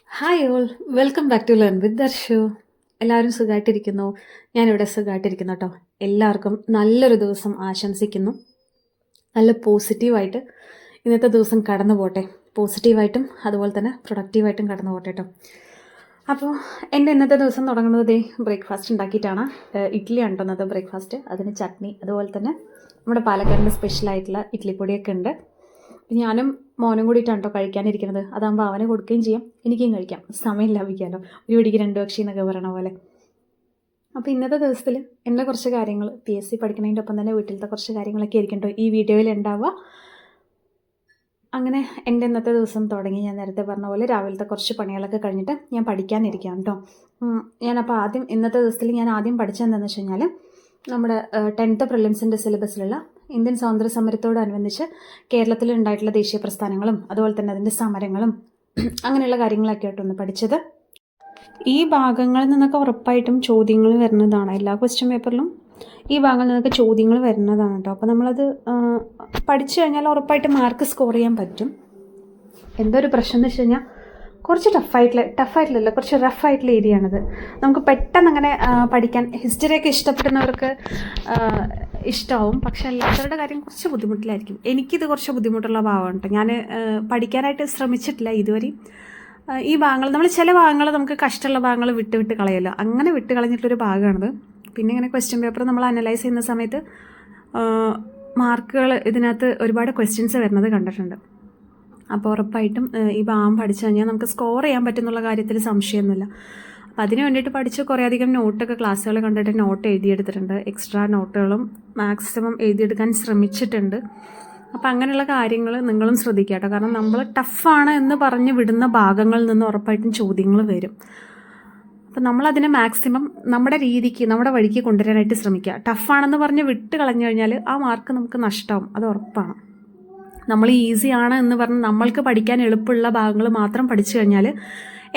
Hi all, welcome back to learn with Darshu. എല്ലാവരും സുഖമായിട്ടിരിക്കുന്നു. ഞാനിവിടെ സുഖമായിട്ടിരിക്കുന്നു കേട്ടോ. എല്ലാവർക്കും നല്ലൊരു ദിവസം ആശംസിക്കുന്നു. നല്ല പോസിറ്റീവായിട്ട് ഇന്നത്തെ ദിവസം കടന്നു പോട്ടെ. പോസിറ്റീവായിട്ടും അതുപോലെ തന്നെ പ്രൊഡക്റ്റീവായിട്ടും കടന്നു പോട്ടെ കേട്ടോ. അപ്പോൾ എൻ്റെ ഇന്നത്തെ ദിവസം തുടങ്ങുന്നത് ബ്രേക്ക്ഫാസ്റ്റ് ഉണ്ടാക്കിയിട്ടാണ്. ഇഡ്ഡലിയാണ് കേട്ടോ ഇന്നത്തെ ബ്രേക്ക്ഫാസ്റ്റ്. അതിന് ചട്നി, അതുപോലെ തന്നെ നമ്മുടെ പാലക്കാടിൻ്റെ സ്പെഷ്യലായിട്ടുള്ള ഇഡ്ഡലിപ്പൊടിയൊക്കെ ഉണ്ട്. ഞാനും മോനും കൂടിയിട്ടാണ് കേട്ടോ കഴിക്കാനിരിക്കുന്നത്. അതാകുമ്പോൾ അവന് കൊടുക്കുകയും ചെയ്യാം, എനിക്കും കഴിക്കാം, സമയം ലാഭിക്കാമല്ലോ. ഒരു പിടിക്ക് രണ്ട് പക്ഷി എന്നൊക്കെ പറയണ പോലെ. അപ്പോൾ ഇന്നത്തെ ദിവസത്തിൽ എൻ്റെ കുറച്ച് കാര്യങ്ങൾ PSC പഠിക്കുന്നതിൻ്റെ ഒപ്പം തന്നെ വീട്ടിലത്തെ കുറച്ച് കാര്യങ്ങളൊക്കെ ആയിരിക്കും കേട്ടോ ഈ വീഡിയോയിൽ ഉണ്ടാവുക. അങ്ങനെ എൻ്റെ ഇന്നത്തെ ദിവസം തുടങ്ങി. ഞാൻ നേരത്തെ പറഞ്ഞ പോലെ രാവിലത്തെ കുറച്ച് പണികളൊക്കെ കഴിഞ്ഞിട്ട് ഞാൻ പഠിക്കാനിരിക്കാം കേട്ടോ. ഞാനപ്പോൾ ഇന്നത്തെ ദിവസത്തിൽ ഞാൻ ആദ്യം പഠിച്ചതെന്താണെന്ന് വെച്ച് കഴിഞ്ഞാൽ നമ്മുടെ 10th പ്രിലിംസിൻ്റെ സിലബസിലുള്ള ഇന്ത്യൻ സ്വാതന്ത്ര്യ സമരത്തോടനുബന്ധിച്ച് കേരളത്തിൽ ഉണ്ടായിട്ടുള്ള ദേശീയ പ്രസ്ഥാനങ്ങളും അതുപോലെ തന്നെ അതിൻ്റെ സമരങ്ങളും അങ്ങനെയുള്ള കാര്യങ്ങളൊക്കെ ആയിട്ടൊന്ന് പഠിച്ചത്. ഈ ഭാഗങ്ങളിൽ നിന്നൊക്കെ ഉറപ്പായിട്ടും ചോദ്യങ്ങൾ വരുന്നതാണ്. എല്ലാ ക്വസ്റ്റ്യൻ പേപ്പറിലും ഈ ഭാഗങ്ങളിൽ നിന്നൊക്കെ ചോദ്യങ്ങൾ വരുന്നതാണ് കേട്ടോ. അപ്പോൾ നമ്മളത് പഠിച്ചു കഴിഞ്ഞാൽ ഉറപ്പായിട്ട് മാർക്ക് സ്കോർ ചെയ്യാൻ പറ്റും. എന്തോ ഒരു പ്രശ്നം എന്ന് വെച്ച് കഴിഞ്ഞാൽ കുറച്ച് ടഫായിട്ടുള്ള കുറച്ച് റഫായിട്ടുള്ള ഏരിയ ആണിത്. നമുക്ക് പെട്ടെന്ന് അങ്ങനെ പഠിക്കാൻ ഹിസ്റ്ററിയൊക്കെ ഇഷ്ടപ്പെടുന്നവർക്ക് ഇഷ്ടമാവും, പക്ഷെ അല്ലാത്തവരുടെ കാര്യം കുറച്ച് ബുദ്ധിമുട്ടിലായിരിക്കും. എനിക്കിത് കുറച്ച് ബുദ്ധിമുട്ടുള്ള ഭാഗമാണ് കേട്ടോ. ഞാൻ പഠിക്കാനായിട്ട് ശ്രമിച്ചിട്ടില്ല ഇതുവരെ. ഈ ഭാഗങ്ങൾ നമ്മൾ ചില ഭാഗങ്ങൾ നമുക്ക് കഷ്ടമുള്ള ഭാഗങ്ങൾ വിട്ട് കളയല്ലോ, അങ്ങനെ വിട്ട് കളഞ്ഞിട്ടുള്ളൊരു ഭാഗമാണിത്. പിന്നെ ഇങ്ങനെ ക്വസ്റ്റ്യൻ പേപ്പർ നമ്മൾ അനലൈസ് ചെയ്യുന്ന സമയത്ത് മാർക്കുകൾ ഇതിനകത്ത് ഒരുപാട് ക്വസ്റ്റ്യൻസ് വരുന്നത് കണ്ടിട്ടുണ്ട്. അപ്പോൾ ഉറപ്പായിട്ടും ഈ ഭാഗം പഠിച്ചു കഴിഞ്ഞാൽ നമുക്ക് സ്കോർ ചെയ്യാൻ പറ്റുന്നുള്ള കാര്യത്തിൽ സംശയമൊന്നുമില്ല. അപ്പം അതിന് വേണ്ടിയിട്ട് പഠിച്ച് കുറേയധികം നോട്ടൊക്കെ ക്ലാസ്സുകൾ കണ്ടിട്ട് നോട്ട് എഴുതിയെടുത്തിട്ടുണ്ട്. എക്സ്ട്രാ നോട്ടുകളും മാക്സിമം എഴുതിയെടുക്കാൻ ശ്രമിച്ചിട്ടുണ്ട്. അപ്പം അങ്ങനെയുള്ള കാര്യങ്ങൾ നിങ്ങളും ശ്രദ്ധിക്കുക കേട്ടോ. കാരണം നമ്മൾ ടഫാണ് എന്ന് പറഞ്ഞ് വിടുന്ന ഭാഗങ്ങളിൽ നിന്ന് ഉറപ്പായിട്ടും ചോദ്യങ്ങൾ വരും. അപ്പം നമ്മളതിനെ മാക്സിമം നമ്മുടെ രീതിക്ക് നമ്മുടെ വഴിക്ക് കൊണ്ടുവരാനായിട്ട് ശ്രമിക്കുക. ടഫാണെന്ന് പറഞ്ഞ് വിട്ട് കളഞ്ഞു കഴിഞ്ഞാൽ ആ മാർക്ക് നമുക്ക് നഷ്ടമാവും, അത് ഉറപ്പാണ്. നമ്മൾ ഈസിയാണ് എന്ന് പറഞ്ഞ് നമ്മൾക്ക് പഠിക്കാൻ എളുപ്പമുള്ള ഭാഗങ്ങൾ മാത്രം പഠിച്ചു കഴിഞ്ഞാൽ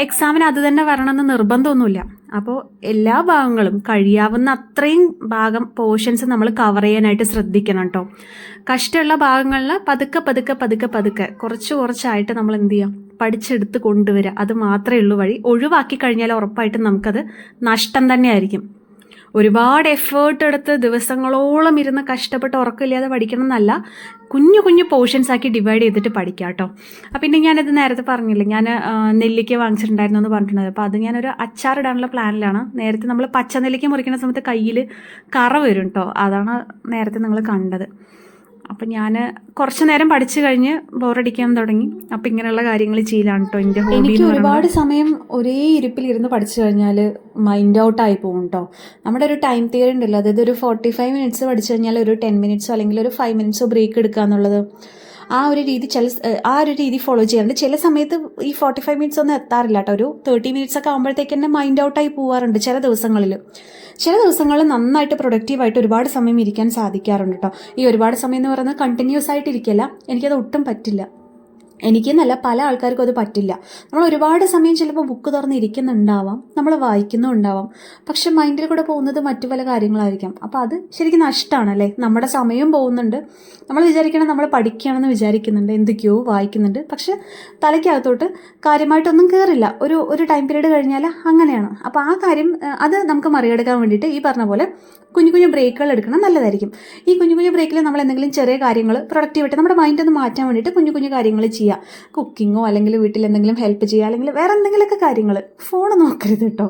എക്സാമിന് അത് തന്നെ വരണമെന്ന് നിർബന്ധമൊന്നുമില്ല. അപ്പോൾ എല്ലാ ഭാഗങ്ങളും കഴിയാവുന്ന അത്രയും ഭാഗം പോർഷൻസ് നമ്മൾ കവർ ചെയ്യാനായിട്ട് ശ്രദ്ധിക്കണം കേട്ടോ. കഷ്ടമുള്ള ഭാഗങ്ങളിൽ പതുക്കെ കുറച്ചായിട്ട് നമ്മൾ എന്ത് ചെയ്യുക, പഠിച്ചെടുത്ത് കൊണ്ടുവരിക. അത് മാത്രമേ ഉള്ളൂ വഴി. ഒഴിവാക്കി കഴിഞ്ഞാൽ ഉറപ്പായിട്ടും നമുക്കത് നഷ്ടം തന്നെയായിരിക്കും. ഒരുപാട് എഫേർട്ട് എടുത്ത് ദിവസങ്ങളോളം ഇരുന്ന് കഷ്ടപ്പെട്ട് ഉറക്കമില്ലാതെ പഠിക്കണം എന്നല്ല, കുഞ്ഞു പോർഷൻസ് ആക്കി ഡിവൈഡ് ചെയ്തിട്ട് പഠിക്കുക കേട്ടോ. പിന്നെ ഞാനിത് നേരത്തെ പറഞ്ഞില്ലേ, ഞാൻ നെല്ലിക്ക വാങ്ങിച്ചിട്ടുണ്ടായിരുന്നു എന്ന് പറഞ്ഞിട്ടുണ്ടായിരുന്നു. അപ്പോൾ അത് ഞാനൊരു അച്ചാറിടാനുള്ള പ്ലാനിലാണ്. നേരത്തെ നമ്മൾ പച്ച നെല്ലിക്ക മുറിക്കുന്ന സമയത്ത് കയ്യിൽ കറ വരും കേട്ടോ, അതാണ് നേരത്തെ നിങ്ങൾ കണ്ടത്. അപ്പം ഞാൻ കുറച്ച് നേരം പഠിച്ചു കഴിഞ്ഞ് ബോറടിക്കാൻ തുടങ്ങി. അപ്പം ഇങ്ങനെയുള്ള കാര്യങ്ങൾ ചെയ്യലാണ് കേട്ടോ എൻ്റെ ഹോബി. എനിക്ക് ഒരുപാട് സമയം ഒരേ ഇരിപ്പിലിരുന്ന് പഠിച്ചു കഴിഞ്ഞാൽ മൈൻഡ് ഔട്ടായി പോകും കേട്ടോ. നമ്മുടെ ഒരു ടൈം തിയറി ഉണ്ടല്ലോ, അതായത് ഒരു 45 മിനിറ്റ്സ് പഠിച്ചു കഴിഞ്ഞാൽ ഒരു 10 മിനിറ്റ്സോ അല്ലെങ്കിൽ ഒരു 5 മിനിറ്റ്സോ ബ്രേക്ക് എടുക്കുക എന്നുള്ളത്, ആ ഒരു രീതി ഫോളോ ചെയ്യാറുണ്ട്. ചില സമയത്ത് ഈ 45 മിനിറ്റ്സ് ഒന്നും എത്താറില്ല കേട്ടോ. ഒരു 30 മിനിറ്റ്സ് ഒക്കെ ആകുമ്പോഴത്തേക്ക് തന്നെ മൈൻഡ് ഔട്ടായി പോകാറുണ്ട് ചില ദിവസങ്ങളിൽ. നന്നായിട്ട് പ്രൊഡക്റ്റീവായിട്ട് ഒരുപാട് സമയം ഇരിക്കാൻ സാധിക്കാറുണ്ട് കേട്ടോ. ഈ ഒരുപാട് സമയം എന്ന് പറയുന്നത് കണ്ടിന്യൂസ് ആയിട്ട് ഇരിക്കില്ല, എനിക്കത് ഒട്ടും പറ്റില്ല. എനിക്കെന്നല്ല, പല ആൾക്കാർക്കും അത് പറ്റില്ല. നമ്മൾ ഒരുപാട് സമയം ചിലപ്പോൾ ബുക്ക് തുറന്ന് ഇരിക്കുന്നുണ്ടാവാം, നമ്മൾ വായിക്കുന്നുണ്ടാവാം, പക്ഷെ മൈൻഡിൽ കൂടെ പോകുന്നത് മറ്റു പല കാര്യങ്ങളായിരിക്കാം. അപ്പോൾ അത് ശരിക്കും നഷ്ടമാണല്ലേ. നമ്മുടെ സമയം പോകുന്നുണ്ട്, നമ്മൾ വിചാരിക്കണം നമ്മൾ പഠിക്കുകയാണെന്ന് വിചാരിക്കുന്നുണ്ട്, എന്തൊക്കെയോ വായിക്കുന്നുണ്ട്, പക്ഷെ തലയ്ക്കകത്തോട്ട് കാര്യമായിട്ടൊന്നും കയറില്ല. ഒരു ടൈം പീരീഡ് കഴിഞ്ഞാൽ അങ്ങനെയാണ്. അപ്പോൾ ആ കാര്യം അത് നമുക്ക് മറികടക്കാൻ വേണ്ടിയിട്ട് ഈ പറഞ്ഞ പോലെ കുഞ്ഞു ബ്രേക്കുകൾ എടുക്കണം, നല്ലതായിരിക്കും. ഈ കുഞ്ഞു ബ്രേക്കിൽ നമ്മൾ എന്തെങ്കിലും ചെറിയ കാര്യങ്ങൾ പ്രൊഡക്റ്റീവായിട്ട് നമ്മുടെ മൈൻഡ് ഒന്ന് മാറ്റാൻ വേണ്ടിയിട്ട് കുഞ്ഞു കാര്യങ്ങൾ ചെയ്യുക. കുക്കിങ്ങോ അല്ലെങ്കിൽ വീട്ടിൽ എന്തെങ്കിലും ഹെൽപ്പ് ചെയ്യുക, അല്ലെങ്കിൽ വേറെ എന്തെങ്കിലുമൊക്കെ കാര്യങ്ങൾ. ഫോൺ നോക്കരുത് കേട്ടോ,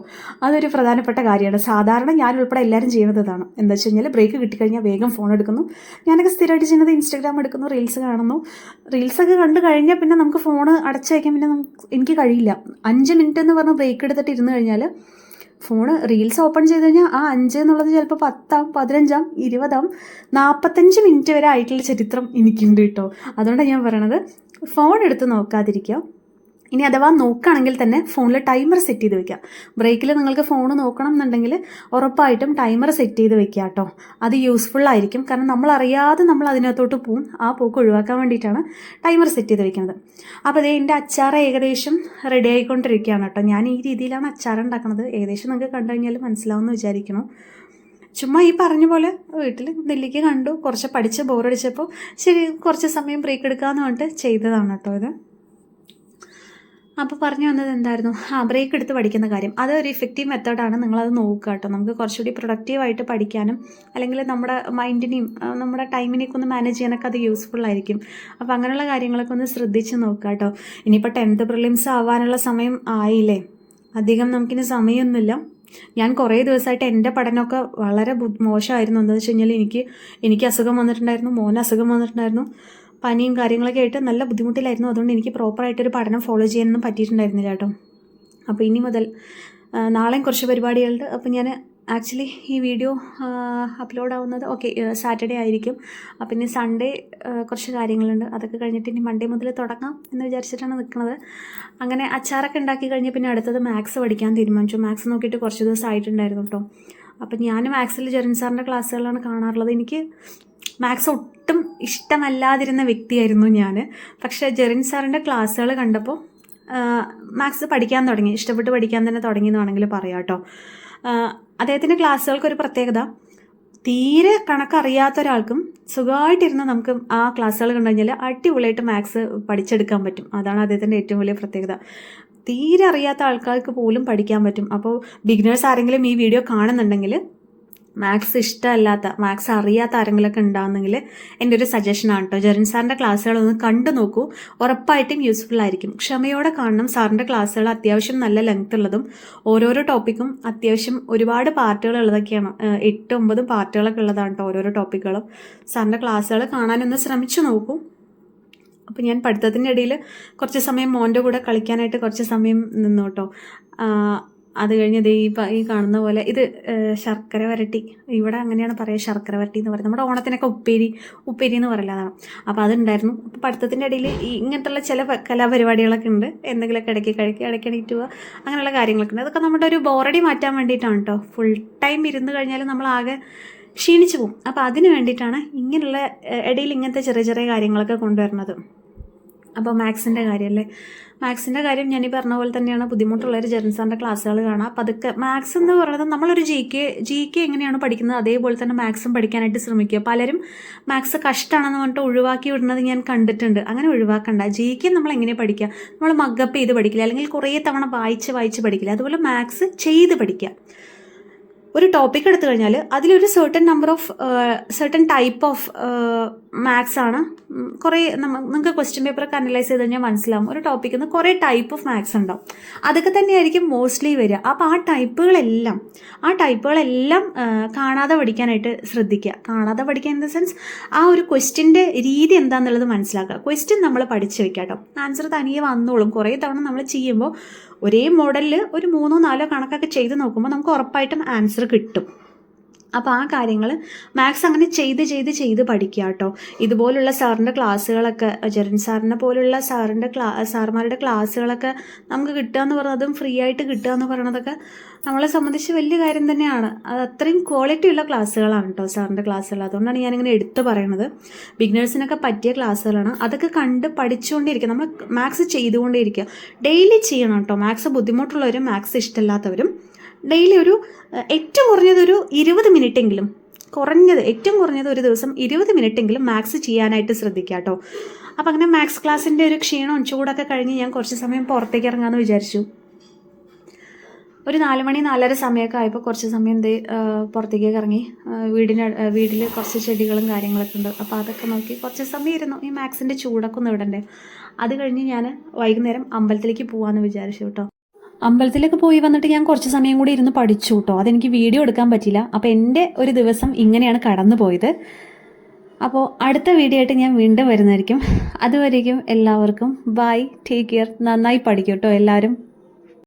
അതൊരു പ്രധാനപ്പെട്ട കാര്യമാണ്. സാധാരണ ഞാൻ ഉൾപ്പെടെ എല്ലാവരും ചെയ്യുന്നത് ഇതാണ്. എന്താ വെച്ച് കഴിഞ്ഞാൽ ബ്രേക്ക് കിട്ടിക്കഴിഞ്ഞാൽ വേഗം ഫോൺ എടുക്കുന്നു. ഞാനൊക്കെ സ്ഥിരമായിട്ട് ചെയ്യുന്നത് ഇൻസ്റ്റാഗ്രാം എടുക്കുന്നു, റീൽസ് കാണുന്നു. റീൽസൊക്കെ കണ്ടു കഴിഞ്ഞാൽ പിന്നെ നമുക്ക് ഫോൺ അടച്ചു വയ്ക്കാൻ പിന്നെ എനിക്ക് കഴിയില്ല. 5 മിനിറ്റ് എന്ന് പറഞ്ഞ് ബ്രേക്ക് എടുത്തിട്ട് ഇരുന്ന് കഴിഞ്ഞാൽ ഫോണ് റീൽസ് ഓപ്പൺ ചെയ്ത് കഴിഞ്ഞാൽ ആ 5 എന്നുള്ളത് ചിലപ്പോൾ 10 ആവും, 15 ആവും, 20 ആവും, 45 മിനിറ്റ് വരെ ആയിട്ടുള്ള ചരിത്രം എനിക്കുണ്ട് കേട്ടോ. അതുകൊണ്ടാണ് ഞാൻ പറയണത്, ഫോൺ എടുത്ത് നോക്കാതിരിക്കുക. ഇനി അഥവാ നോക്കുകയാണെങ്കിൽ തന്നെ ഫോണിൽ ടൈമർ സെറ്റ് ചെയ്ത് വെക്കുക. ബ്രേക്കിൽ നിങ്ങൾക്ക് ഫോൺ നോക്കണം എന്നുണ്ടെങ്കിൽ ഉറപ്പായിട്ടും ടൈമർ സെറ്റ് ചെയ്ത് വെക്കുക കേട്ടോ. അത് യൂസ്ഫുൾ ആയിരിക്കും. കാരണം നമ്മളറിയാതെ നമ്മൾ അതിനകത്തോട്ട് പോവും. ആ പോക്ക് ഒഴിവാക്കാൻ വേണ്ടിയിട്ടാണ് ടൈമർ സെറ്റ് ചെയ്ത് വെക്കുന്നത്. അപ്പോൾ അതേ എൻ്റെ അച്ചാർ ഏകദേശം റെഡി ആയിക്കൊണ്ടിരിക്കുകയാണ് കേട്ടോ. ഞാൻ ഈ രീതിയിലാണ് അച്ചാർ ഉണ്ടാക്കുന്നത്. ഏകദേശം നിങ്ങൾക്ക് കണ്ടു കഴിഞ്ഞാൽ മനസ്സിലാവുമെന്ന് വിചാരിക്കണം. ചുമ്മാ ഈ പറഞ്ഞ പോലെ വീട്ടിൽ നെല്ലിക്ക കണ്ടു, കുറച്ച് പഠിച്ച് ബോറടിച്ചപ്പോൾ ശരി കുറച്ച് സമയം ബ്രേക്ക് എടുക്കാമെന്ന് പറഞ്ഞിട്ട് ചെയ്തതാണ് കേട്ടോ ഇത്. അപ്പോൾ പറഞ്ഞു വന്നത് എന്തായിരുന്നു, ബ്രേക്ക് എടുത്ത് പഠിക്കുന്ന കാര്യം. അതൊരു ഇഫക്റ്റീവ് മെത്തേഡാണ്, നിങ്ങളത് നോക്കുക കേട്ടോ. നമുക്ക് കുറച്ചുകൂടി പ്രൊഡക്റ്റീവായിട്ട് പഠിക്കാനും അല്ലെങ്കിൽ നമ്മുടെ മൈൻഡിനെയും നമ്മുടെ ടൈമിനെയൊക്കെ ഒന്ന് മാനേജ് ചെയ്യാനൊക്കെ അത് യൂസ്ഫുൾ ആയിരിക്കും. അപ്പോൾ അങ്ങനെയുള്ള കാര്യങ്ങളൊക്കെ ഒന്ന് ശ്രദ്ധിച്ച് നോക്കുക കേട്ടോ. ഇനിയിപ്പോൾ 10th പ്രിലിംസ് ആവാനുള്ള സമയം ആയില്ലേ, അധികം നമുക്കിനി സമയമൊന്നുമില്ല. ഞാൻ കുറേ ദിവസമായിട്ട് എൻ്റെ പഠനമൊക്കെ വളരെ മോശമായിരുന്നു. എന്താണെന്ന് വെച്ച് കഴിഞ്ഞാൽ എനിക്ക് അസുഖം വന്നിട്ടുണ്ടായിരുന്നു, മോന് അസുഖം വന്നിട്ടുണ്ടായിരുന്നു, പനിയും കാര്യങ്ങളൊക്കെ ആയിട്ട് നല്ല ബുദ്ധിമുട്ടിലായിരുന്നു. അതുകൊണ്ട് എനിക്ക് പ്രോപ്പറായിട്ടൊരു പഠനം ഫോളോ ചെയ്യാനൊന്നും പറ്റിയിട്ടുണ്ടായിരുന്നില്ല കേട്ടോ. അപ്പോൾ ഇനി മുതൽ നാളെയും കുറച്ച് പരിപാടികളുണ്ട്. അപ്പോൾ ഞാൻ ആക്ച്വലി ഈ വീഡിയോ അപ്ലോഡ് ആവുന്നത് സാറ്റർഡേ ആയിരിക്കും. അപ്പോൾ ഇനി സൺഡേ കുറച്ച് കാര്യങ്ങളുണ്ട്, അതൊക്കെ കഴിഞ്ഞിട്ട് ഇനി മൺഡേ മുതൽ തുടങ്ങാം എന്ന് വിചാരിച്ചിട്ടാണ് നിൽക്കുന്നത്. അങ്ങനെ അച്ചാറൊക്കെ ഉണ്ടാക്കി കഴിഞ്ഞ് പിന്നെ അടുത്തത് മാത്സ് പഠിക്കാൻ തീരുമാനിച്ചു. മാത്സ് നോക്കിയിട്ട് കുറച്ച് ദിവസം ആയിട്ടുണ്ടായിരുന്നു കേട്ടോ. അപ്പം ഞാൻ മാത്സിൽ ജെറിൻ സാറിൻ്റെ ക്ലാസ്സുകളാണ് കാണാറുള്ളത്. എനിക്ക് മാത്സ് ഒട്ടും ഇഷ്ടമല്ലാതിരുന്ന വ്യക്തിയായിരുന്നു ഞാൻ. പക്ഷേ ജെറിൻ സാറിൻ്റെ ക്ലാസ്സുകൾ കണ്ടപ്പോൾ മാത്സ് പഠിക്കാൻ തുടങ്ങി, ഇഷ്ടപ്പെട്ട് പഠിക്കാൻ തന്നെ തുടങ്ങി എന്ന് വേണമെങ്കിൽ പറയാം കേട്ടോ. അദ്ദേഹത്തിൻ്റെ ക്ലാസ്സുകൾക്കൊരു പ്രത്യേകത, തീരെ കണക്കറിയാത്ത ഒരാൾക്കും സുഖമായിട്ടിരുന്ന് നമുക്ക് ആ ക്ലാസ്സുകൾ കണ്ടു കഴിഞ്ഞാൽ അടിപൊളിയായിട്ട് മാത്സ് പഠിച്ചെടുക്കാൻ പറ്റും. അതാണ് അദ്ദേഹത്തിൻ്റെ ഏറ്റവും വലിയ പ്രത്യേകത. തീരെ അറിയാത്ത ആൾക്കാർക്ക് പോലും പഠിക്കാൻ പറ്റും. അപ്പോൾ ബിഗിനേഴ്സ് ആരെങ്കിലും ഈ വീഡിയോ കാണുന്നുണ്ടെങ്കിൽ, മാത്സ് ഇഷ്ടമല്ലാത്ത, മാത്സ് അറിയാത്ത ആരെങ്കിലുമൊക്കെ ഉണ്ടാകുന്നെങ്കിൽ എൻ്റെ ഒരു സജഷനാണ് കേട്ടോ. ജെറിൻ സാറിൻ്റെ ക്ലാസ്സുകളൊന്ന് കണ്ടു നോക്കൂ, ഉറപ്പായിട്ടും യൂസ്ഫുൾ ആയിരിക്കും. ക്ഷമയോടെ കാണണം. സാറിൻ്റെ ക്ലാസ്സുകൾ അത്യാവശ്യം നല്ല ലെങ്ത് ഉള്ളതും ഓരോരോ ടോപ്പിക്കും അത്യാവശ്യം ഒരുപാട് പാർട്ടുകൾ ഉള്ളതൊക്കെയാണ്. 8-9 പാർട്ടുകളൊക്കെ ഉള്ളതാണ് കേട്ടോ ഓരോരോ ടോപ്പിക്കുകളും. സാറിൻ്റെ ക്ലാസ്സുകൾ കാണാനൊന്ന് ശ്രമിച്ചു നോക്കൂ. അപ്പോൾ ഞാൻ പഠിത്തത്തിൻ്റെ ഇടയിൽ കുറച്ച് സമയം മോൻ്റെ കൂടെ കളിക്കാനായിട്ട് കുറച്ച് സമയം നിന്നു കേട്ടോ. അത് കഴിഞ്ഞ് ഈ കാണുന്ന പോലെ ഇത് ശർക്കര വരട്ടി, ഇവിടെ അങ്ങനെയാണ് പറയുക, ശർക്കര വരട്ടി എന്ന് പറയുന്നത്. നമ്മുടെ ഓണത്തിനൊക്കെ ഉപ്പേരി എന്ന് പറയില്ല, അതാണ്. അപ്പോൾ അതുണ്ടായിരുന്നു. അപ്പോൾ പഠിത്തത്തിൻ്റെ ഇടയിൽ ഇങ്ങനത്തുള്ള ചില കലാപരിപാടികളൊക്കെ ഉണ്ട്. എന്തെങ്കിലുമൊക്കെ ഇടയ്ക്ക് കഴിക്കുക, ഇടയ്ക്ക് എണീറ്റ് പോവുക, അങ്ങനെയുള്ള കാര്യങ്ങളൊക്കെ ഉണ്ട്. അതൊക്കെ നമ്മുടെ ഒരു ബോറടി മാറ്റാൻ വേണ്ടിയിട്ടാണ് കേട്ടോ. ഫുൾ ടൈം ഇരുന്ന് കഴിഞ്ഞാൽ നമ്മളാകെ ക്ഷീണിച്ചു പോകും. അപ്പോൾ അതിന് വേണ്ടിയിട്ടാണ് ഇങ്ങനെയുള്ള ഇടയിൽ ഇങ്ങനത്തെ ചെറിയ ചെറിയ കാര്യങ്ങളൊക്കെ കൊണ്ടുവരുന്നത്. അപ്പോൾ മാത്സിൻ്റെ കാര്യമല്ലേ, മാത്സിൻ്റെ കാര്യം ഞാൻ ഈ പറഞ്ഞ പോലെ തന്നെയാണ്. ബുദ്ധിമുട്ടുള്ളൊരു ജെറിൻ സാറിൻ്റെ ക്ലാസ്സുകൾ കാണാം. അപ്പോൾ അതൊക്കെ മാത്സ് എന്ന് പറയുന്നത് നമ്മളൊരു ജി കെ എങ്ങനെയാണ് പഠിക്കുന്നത് അതേപോലെ തന്നെ മാത്സും പഠിക്കാനായിട്ട് ശ്രമിക്കുക. പലരും മാത്സ് കഷ്ടമാണെന്ന് പറഞ്ഞിട്ട് ഒഴിവാക്കി വിടുന്നത് ഞാൻ കണ്ടിട്ടുണ്ട്. അങ്ങനെ ഒഴിവാക്കണ്ട. ജി കെ നമ്മൾ എങ്ങനെ പഠിക്കുക, നമ്മൾ മഗ്ഗപ്പ് ചെയ്ത് പഠിക്കില്ല, അല്ലെങ്കിൽ കുറേ തവണ വായിച്ച് പഠിക്കില്ല. അതുപോലെ മാത്സ് ചെയ്ത് പഠിക്കുക. ഒരു ടോപ്പിക് എടുത്തു കഴിഞ്ഞാൽ അതിലൊരു സെർട്ടൺ ടൈപ്പ് ഓഫ് മാത്സ് ആണ്. കുറേ നിങ്ങൾക്ക് ക്വസ്റ്റ്യൻ പേപ്പറൊക്കെ അനലൈസ് ചെയ്ത് കഴിഞ്ഞാൽ മനസ്സിലാവും. ഒരു ടോപ്പിക്കിൽ നിന്ന് കുറേ ടൈപ്പ് ഓഫ് മാത്സ് ഉണ്ടാവും. അതൊക്കെ തന്നെയായിരിക്കും മോസ്റ്റ്ലി വരിക. അപ്പോൾ ആ ടൈപ്പുകളെല്ലാം കാണാതെ പഠിക്കാനായിട്ട് ശ്രദ്ധിക്കുക. കാണാതെ പഠിക്കുക ഇൻ ദ സെൻസ് ആ ഒരു ക്വസ്റ്റ്യൻ്റെ രീതി എന്താണെന്നുള്ളത് മനസ്സിലാക്കുക. ക്വസ്റ്റ്യൻ നമ്മൾ പഠിച്ച് വെക്കുക കേട്ടോ. ആൻസർ തനിയെ വന്നോളും. കുറേ തവണ നമ്മൾ ചെയ്യുമ്പോൾ ഒരേ മോഡലിൽ ഒരു 3-4 കണക്കൊക്കെ ചെയ്ത് നോക്കുമ്പോൾ നമുക്ക് ഉറപ്പായിട്ടും ആൻസർ കിട്ടും. അപ്പോൾ ആ കാര്യങ്ങൾ മാത്സ് അങ്ങനെ ചെയ്ത് പഠിക്കുക കേട്ടോ. ഇതുപോലുള്ള സാറിൻ്റെ ക്ലാസ്സുകളൊക്കെ, ജെറിൻ സാറിനെ പോലുള്ള സാറുമാരുടെ ക്ലാസ്സുകളൊക്കെ നമുക്ക് കിട്ടുക എന്ന് പറയുന്നതും ഫ്രീ ആയിട്ട് കിട്ടുക എന്ന് പറയുന്നതൊക്കെ നമ്മളെ സംബന്ധിച്ച് വലിയ കാര്യം തന്നെയാണ്. അത് അത്രയും ക്വാളിറ്റി ഉള്ള ക്ലാസ്സുകളാണ് കേട്ടോ സാറിൻ്റെ ക്ലാസ്സുകൾ. അതുകൊണ്ടാണ് ഞാനിങ്ങനെ എടുത്ത് പറയുന്നത്. ബിഗിനേഴ്സിനൊക്കെ പറ്റിയ ക്ലാസ്സുകളാണ്. അതൊക്കെ കണ്ട് പഠിച്ചുകൊണ്ടിരിക്കുക. നമ്മൾ മാത്സ് ചെയ്തുകൊണ്ടേയിരിക്കുക. ഡെയിലി ചെയ്യണം കേട്ടോ. മാത്സ് ബുദ്ധിമുട്ടുള്ളവരും മാത്സ് ഇഷ്ടമില്ലാത്തവരും ഡെയിലി ഏറ്റവും കുറഞ്ഞത് ഒരു 20 മിനിറ്റെങ്കിലും, ഏറ്റവും കുറഞ്ഞത് ഒരു ദിവസം 20 മിനിറ്റെങ്കിലും മാത്സ് ചെയ്യാനായിട്ട് ശ്രദ്ധിക്കുക കേട്ടോ. അപ്പം അങ്ങനെ മാത്സ് ക്ലാസ്സിൻ്റെ ഒരു ക്ഷീണവും ചൂടൊക്കെ കഴിഞ്ഞ് ഞാൻ കുറച്ച് സമയം പുറത്തേക്ക് ഇറങ്ങാമെന്ന് വിചാരിച്ചു. ഒരു 4 മണി 4:30 സമയമൊക്കെ ആയപ്പോൾ കുറച്ച് സമയം പുറത്തേക്കൊക്കെ ഇറങ്ങി. വീട്ടിൽ കുറച്ച് ചെടികളും കാര്യങ്ങളൊക്കെ ഉണ്ട്. അപ്പോൾ അതൊക്കെ നോക്കി കുറച്ച് സമയം ഇരുന്നു. ഈ മാത്സിൻ്റെ ചൂടൊക്കെ ഒന്ന് ഇടണ്ടേ. അത് കഴിഞ്ഞ് ഞാൻ വൈകുന്നേരം അമ്പലത്തിലേക്ക് പോകാമെന്ന് വിചാരിച്ചു കേട്ടോ. അമ്പലത്തിലൊക്കെ പോയി വന്നിട്ട് ഞാൻ കുറച്ച് സമയം കൂടി ഇരുന്ന് പഠിച്ചു കേട്ടോ. അതെനിക്ക് വീഡിയോ എടുക്കാൻ പറ്റില്ല. അപ്പോൾ എൻ്റെ ഒരു ദിവസം ഇങ്ങനെയാണ് കടന്നു പോയത്. അപ്പോൾ അടുത്ത വീഡിയോ ആയിട്ട് ഞാൻ വീണ്ടും വരുന്നതായിരിക്കും. അതുവരേക്കും എല്ലാവർക്കും ബൈ, ടേക്ക് കെയർ. നന്നായി പഠിക്കും കേട്ടോ എല്ലാവരും.